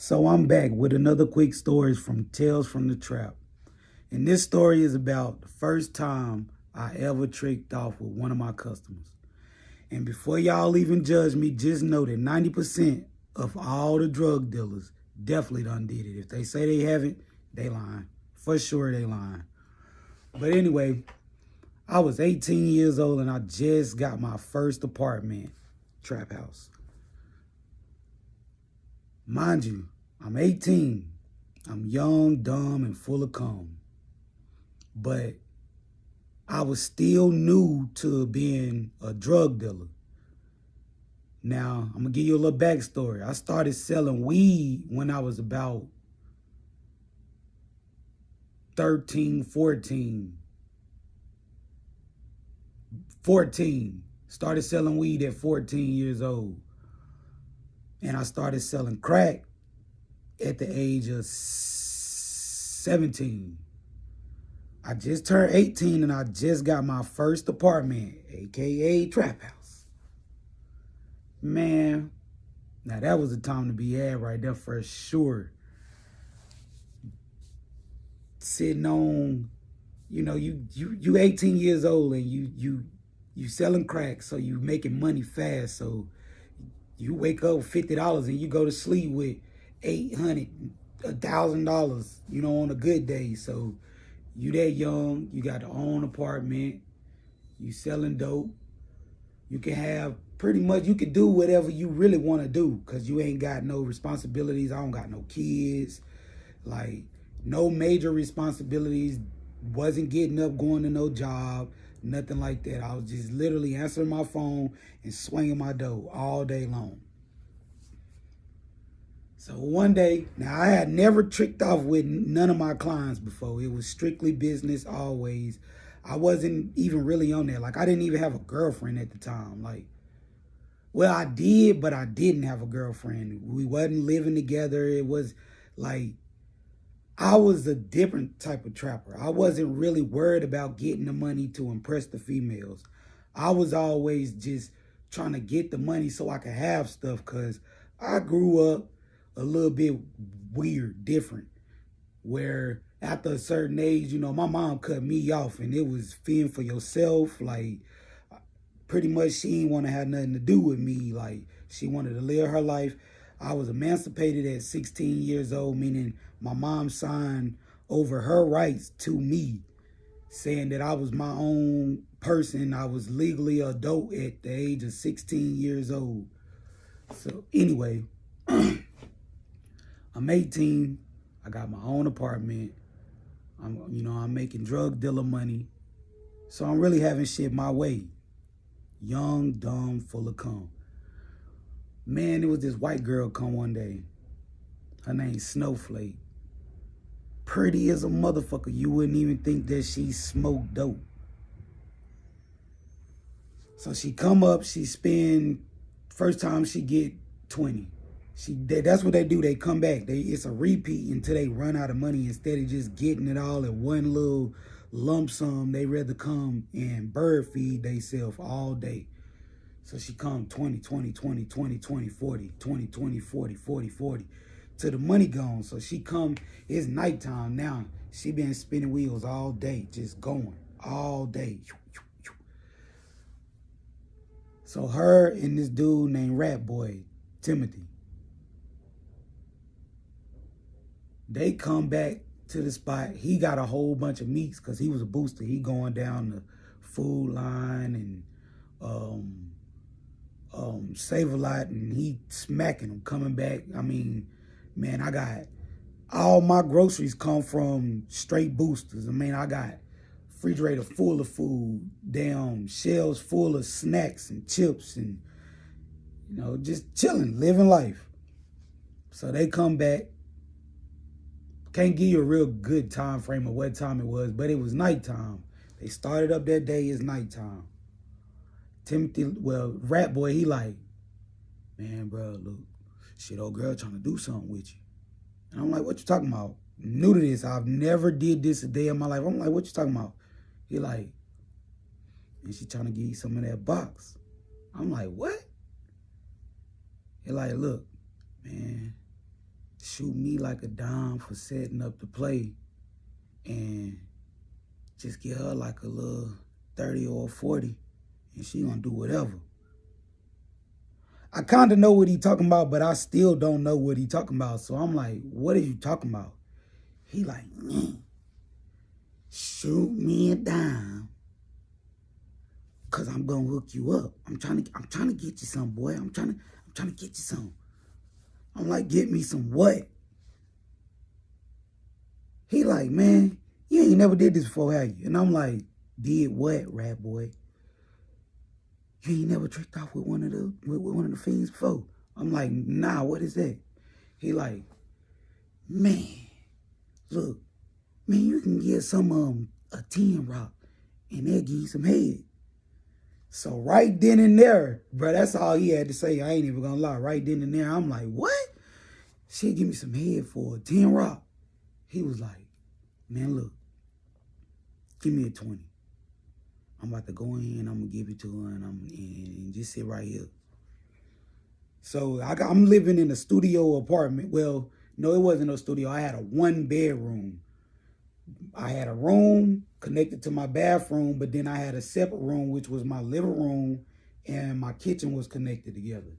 So I'm back with another quick story from Tales from the Trap. And this story is about the first time I ever tricked off with one of my customers. And before y'all even judge me, just know that 90% of all the drug dealers definitely done did it. If they say they haven't, they lying. For sure they lying. But anyway, I was 18 years old and I just got my first apartment, trap house. Mind you, I'm 18. I'm young, dumb, and full of cum. But I was still new to being a drug dealer. Now, I'm going to give you a little backstory. I started selling weed when I was about 13, 14. 14. Started selling weed at 14 years old. And I started selling crack at the age of 17. I just turned 18 and I just got my first apartment, aka trap house. Man, now that was the time to be had right there for sure. Sitting on, you 18 years old and you selling crack, so you making money fast. So you wake up with $50 and you go to sleep with $800, $1,000, on a good day. So you that young, you got your own apartment, you selling dope. You can have you can do whatever you really want to do because you ain't got no responsibilities. I don't got no kids, like no major responsibilities. Wasn't getting up, going to no job, nothing like that. I was just literally answering my phone and swinging my dough all day long. So one day, now I had never tricked off with none of my clients before. It was strictly business always. I wasn't even really on there. Like, I didn't even have a girlfriend at the time. Like, well, I did, but I didn't have a girlfriend. We wasn't living together. It was like, I was a different type of trapper. I wasn't really worried about getting the money to impress the females. I was always just trying to get the money so I could have stuff because I grew up a little bit weird, different, where after a certain age, my mom cut me off and it was fend for yourself. Like, pretty much she didn't want to have nothing to do with me. Like, she wanted to live her life. I was emancipated at 16 years old, meaning my mom signed over her rights to me, saying that I was my own person. I was legally adult at the age of 16 years old. So anyway, I'm 18. I got my own apartment. I'm making drug dealer money. So I'm really having shit my way. Young, dumb, full of cum. Man, there was this white girl come one day. Her name's Snowflake. Pretty as a motherfucker. You wouldn't even think that she smoked dope. So she come up, she spend, first time she get 20. That's what they do. They come back. It's a repeat until they run out of money. Instead of just getting it all at one little lump sum, they rather come and bird feed themselves all day. So she come 20, 20, 20, 20, 20, 40, 20, 20, 40, 40, 40, till the money gone. So she come, it's nighttime now. She been spinning wheels all day, just going all day. So her and this dude named Rat Boy, Timothy, they come back to the spot. He got a whole bunch of meats because he was a booster. He going down the food line and Save-A-Lot, and he smacking them coming back. I mean, man, I got all my groceries come from straight boosters. I mean, I got refrigerator full of food, damn shelves full of snacks and chips and, just chilling, living life. So they come back. Can't give you a real good time frame of what time it was, but it was nighttime. They started up that day, it's nighttime. Rat Boy, he like, man, bro, look, shit, old girl trying to do something with you. And I'm like, what you talking about? New to this, I've never did this a day in my life. I'm like, what you talking about? He like, and she trying to give you some of that box. I'm like, what? He like, look, man, shoot me like a dime for setting up the play and just get her like a little 30 or 40 and she gonna do whatever. I kind of know what he talking about, but I still don't know what he talking about. So I'm like, what are you talking about? He like, shoot me a dime, cause I'm gonna hook you up. I'm trying to get you some, boy. I'm trying to get you some. I'm like, get me some what? He like, man, you ain't never did this before, have you? And I'm like, did what, rat boy? You ain't never tricked off with one of the fiends before? I'm like, nah, what is that? He like, man, look, man, you can get some a 10 rock and they'll give you some head. So right then and there, bro, that's all he had to say. I ain't even gonna lie. Right then and there, I'm like, what? She'll give me some head for a 10 rock. He was like, man, look, give me a 20. I'm about to go in, I'm gonna give it to her, and just sit right here. So I'm living in a studio apartment. Well, no, it wasn't a studio. I had a 1-bedroom. I had a room connected to my bathroom, but then I had a separate room, which was my living room, and my kitchen was connected together.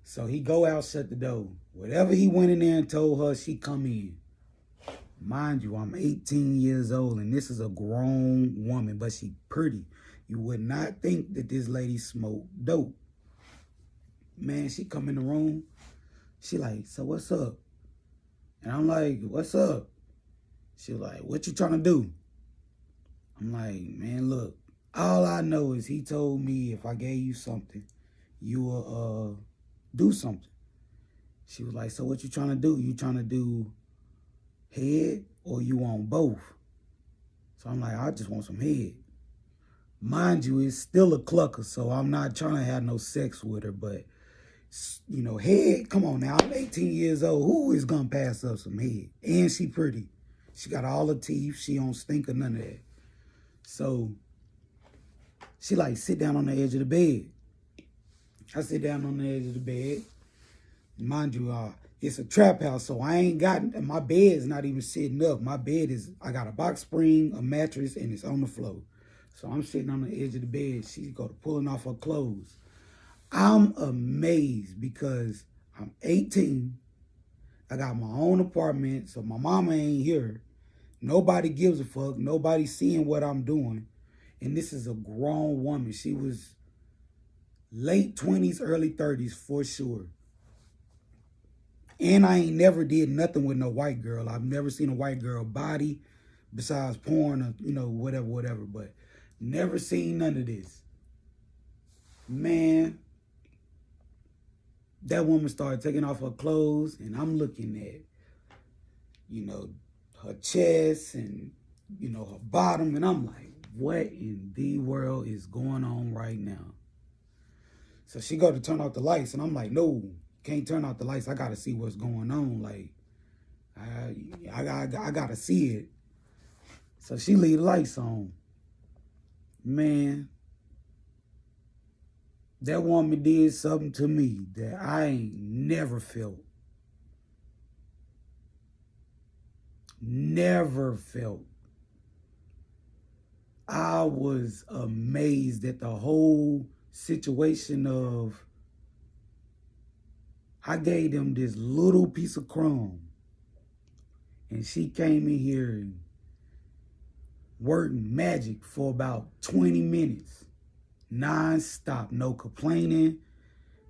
So he go out, shut the door. Whatever he went in there and told her, she come in. Mind you, I'm 18 years old, and this is a grown woman, but she pretty. You would not think that this lady smoked dope. Man, she come in the room. She like, so what's up? And I'm like, what's up? She like, what you trying to do? I'm like, man, look, all I know is he told me if I gave you something, you will do something. She was like, so what you trying to do? You trying to do head or you want both? So I'm like, I just want some head. Mind you, it's still a clucker, so I'm not trying to have no sex with her, but, you know, head, come on now, I'm 18 years old. Who is going to pass up some head? And she pretty. She got all her teeth. She don't stink or none of that. So she like, sit down on the edge of the bed. I sit down on the edge of the bed. Mind you, it's a trap house, so I ain't got, my bed's not even sitting up. My bed is, I got a box spring, a mattress, and it's on the floor. So I'm sitting on the edge of the bed. She's pulling off her clothes. I'm amazed because I'm 18. I got my own apartment, so my mama ain't here. Nobody gives a fuck. Nobody's seeing what I'm doing. And this is a grown woman. She was late 20s, early 30s for sure. And I ain't never did nothing with no white girl. I've never seen a white girl body besides porn or, you know, whatever. But never seen none of this. Man, that woman started taking off her clothes, and I'm looking at, you know, her chest and, you know, her bottom, and I'm like, what in the world is going on right now? So she go to turn off the lights, and I'm like, no, can't turn off the lights. I got to see what's going on. Like, I got to see it. So she leave the lights on. Man, that woman did something to me that I ain't never felt. Never felt. I was amazed at the whole situation of, I gave them this little piece of crumb, and she came in here and worked magic for about 20 minutes. Non-stop, no complaining,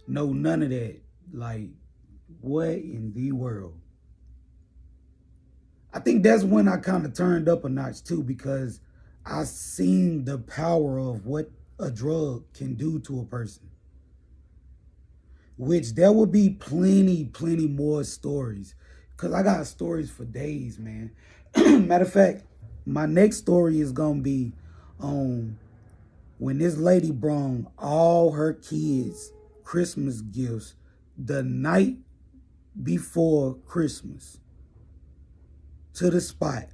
no none of that. Like, what in the world? I think that's when I kind of turned up a notch too, because I seen the power of what a drug can do to a person. Which there will be plenty more stories. Because I got stories for days, man. Matter of fact, my next story is going to be on when this lady brought all her kids Christmas gifts the night before Christmas to the spot.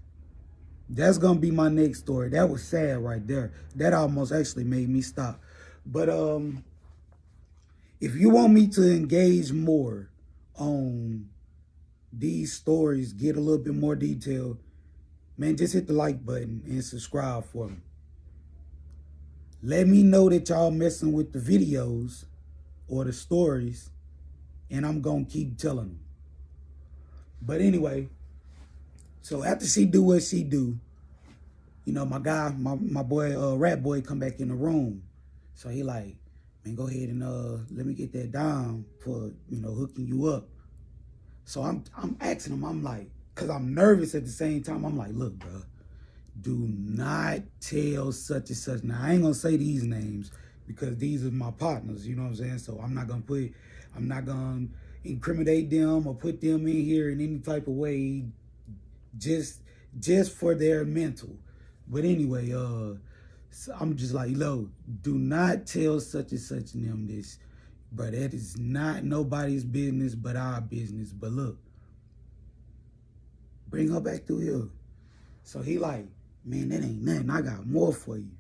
That's going to be my next story. That was sad right there. That almost actually made me stop. But if you want me to engage more on these stories get a little bit more detailed, man, just hit the like button and subscribe for me. Let me know that y'all messing with the videos or the stories, and I'm going to keep telling them. But anyway, so after she do what she do, you know, my guy, my boy, Rat Boy, come back in the room. So he like, man, go ahead and let me get that down for, you know, hooking you up. So I'm asking him, I'm like, cause I'm nervous at the same time. I'm like, look, bro, do not tell such and such. Now I ain't gonna say these names because these are my partners, you know what I'm saying? So I'm not gonna incriminate them or put them in here in any type of way, just for their mental. But anyway, so I'm just like, yo, do not tell such and such and them this. But that is not nobody's business but our business. But look, bring her back through here. So he like, man, that ain't nothing. I got more for you.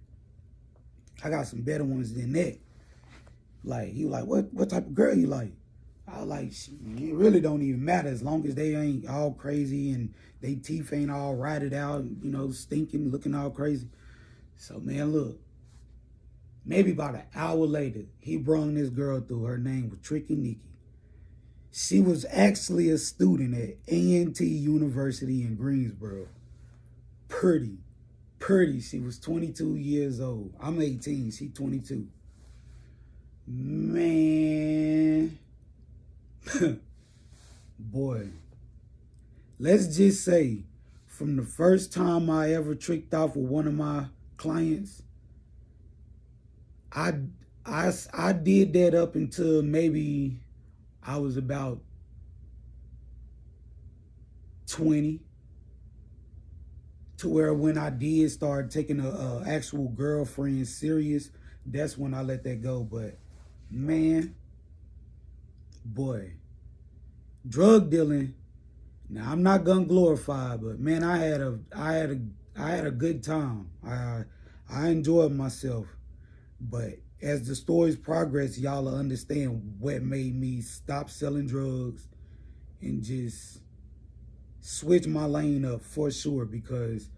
I got some better ones than that. Like, he was like, what type of girl you like? I was like, it really don't even matter as long as they ain't all crazy and they teeth ain't all rotted out, you know, stinking, looking all crazy. So, man, look, maybe about an hour later, he brung this girl through. Her name was Tricky Nikki. She was actually a student at A&T University in Greensboro. Pretty. She was 22 years old. I'm 18. She 22. Man. Boy. Let's just say, from the first time I ever tricked off with one of my clients, I did that up until maybe I was about 20, to where when I did start taking a actual girlfriend serious, that's when I let that go. But man, boy, drug dealing. Now I'm not gonna glorify, but man, I had a good time. I enjoyed myself. But as the stories progress, y'all will understand what made me stop selling drugs and just switch my lane up for sure, because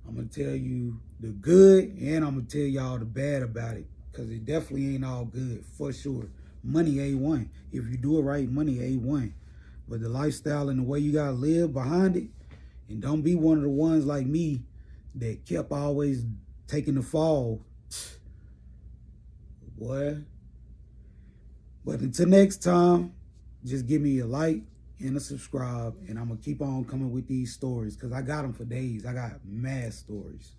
I'm going to tell you the good and I'm going to tell y'all the bad about it, because it definitely ain't all good for sure. Money A1. If you do it right, money A1. But the lifestyle and the way you got to live behind it, and don't be one of the ones like me that kept always taking the fall. Boy. But until next time, just give me a like and a subscribe, and I'm going to keep on coming with these stories, because I got them for days. I got mad stories.